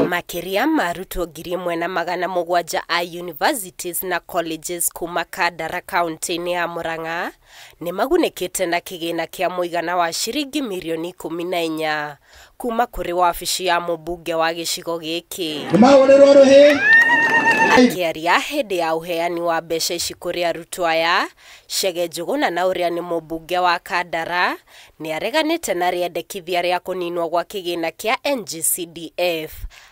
Makiria marutwo 1,700 a universities na colleges kuma Kandara county-inĩ ya Murang'a nĩ magunĩkĩte na kĩgĩna kĩa mũigana wa ciringi mirioni 14 kuma kũrĩ wabici ya mũmbunge wa gĩcigo gĩkĩ. Akĩaria hĩndĩ ya ũheani wa mbeca ici kũrĩ arutwo aya, Chege Njuguna na ũrĩa nĩ mũmbunge wa Kandara nĩ areganĩte na rĩendekithia rĩa kũninwo gwa kĩgĩna kĩa NG-CDF,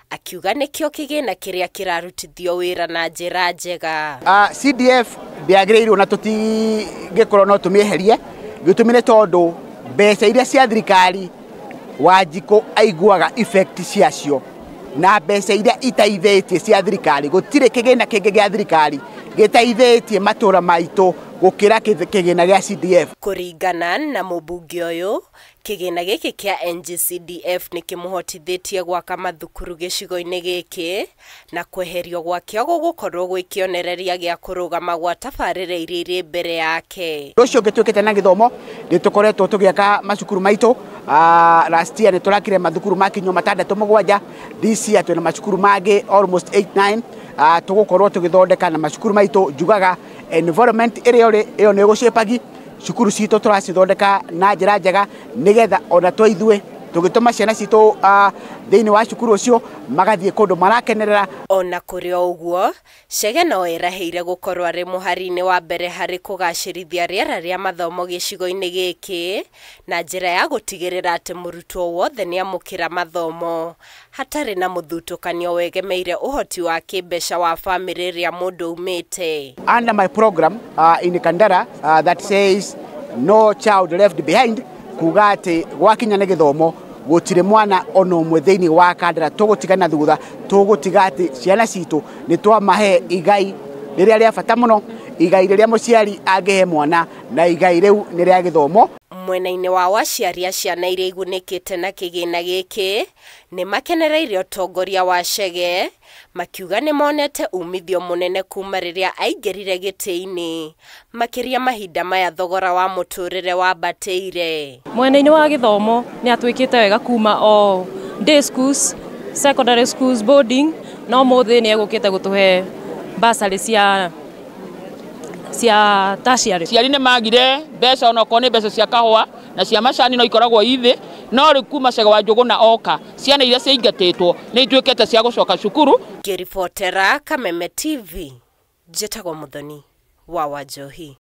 akiuga nĩkĩo kĩgĩna kĩrĩa kĩrarutithio wĩra na njĩra njega. CDF ndĩagĩrĩirwo na tũtingĩkorwo no tũmĩeherie, gĩtũmi nĩ tondũ mbeca iria cia thirikari Wanjikũ aiguaga effect ciacio na mbeca iria itaithĩtie cia thirikari. Gũtirĩ kĩgĩna kĩngĩ gĩa thirikari gĩtaithĩtie matũra maitũ gũkĩra kĩgĩna gĩa CDF. Kũringana na mũmbunge ũyũ, kĩgĩna gĩkĩ kĩa NG-CDF nĩ kĩmũhotithĩtie gwaka mathukuru gĩcigo-inĩ gĩkĩ na kweherio gwakĩo gũgũkorwo gwĩ kĩonereria gĩa kũrũgama gwa tabarĩra iria irĩ mbere yake. Ũcio ũngĩ twĩkĩte na gĩthomo nĩ tũkoretwo tũgĩaka macukuru maitũ. Last year nĩ tũrakire mathukuru ma Kinyua 6-7. This year twĩna macukuru mangĩ almost 8-9. Tũgũkorwo tũgĩthondeka na macukuru maitũ. Njugaga environment ĩrĩa ĩyo nĩ gũcĩpagi cukuru citũ tũracithondeka na njĩra njega nĩgetha ona twaithue tũgĩtũma ciana citũ thĩinĩ wa cukuru ũcio magathiĩ kũndũ marakenerera. Ona kũrĩ o ũguo, Chege no erahĩire gũkorwo arĩ mũhari-inĩ wa mbere harĩ kũgacĩrithia rĩera rĩa mathomo gĩcigo-inĩ gĩkĩ na njĩra ya gũtigĩrĩra atĩ mũrutwo wothe nĩ amũkĩra mathomo hatarĩ na mũthutũkanio wegemeire ũhoti wa kĩmbeca wa famĩlĩ ĩrĩa mũndũ umĩte. Under my program in Kandara that says no child left behind, kuga atĩ gwakinya nĩ gĩthomo gũtirĩ mwana ona ũmwe thĩinĩ wa Kandara tũgũtigana thutha, tũgũtiga atĩ ciana citũ nĩ twamahe igai rĩrĩa rĩa bata mũno, igai rĩrĩa mũciari angĩhe mwana na igai rĩu nĩ rĩa gĩthomo. Mwena-inĩ wa waciari a ciana iria igunĩkĩte na kĩgĩna gĩkĩ nĩ makenereire ũtongoria wa Chege, makiuga nĩ monete umithio mũnene kuma rĩrĩa aingĩrire gĩtĩ-inĩ, makĩria mahinda maya thogora wa mũtũrĩre wambatĩire. Mwena-inĩ wa gĩthomo nĩ atwĩkĩte wega kuma o day schools, secondary schools, boarding, no mũthĩ nĩ egũkĩte gũtũhe bursary cia tertiary. Ciari nĩ magire mbeca ona okorwo nĩ mbeca cia kahũa na cia macani no ikoragwo ithĩ, no rĩu kuma Chege wa Njuguna oka ciana iria ciaingatĩtwo nĩ ituĩkĩte cia gũcoka cukuru. Ngĩribotera Kameme TV, njĩtagwo Muthoni wa Wanjohi.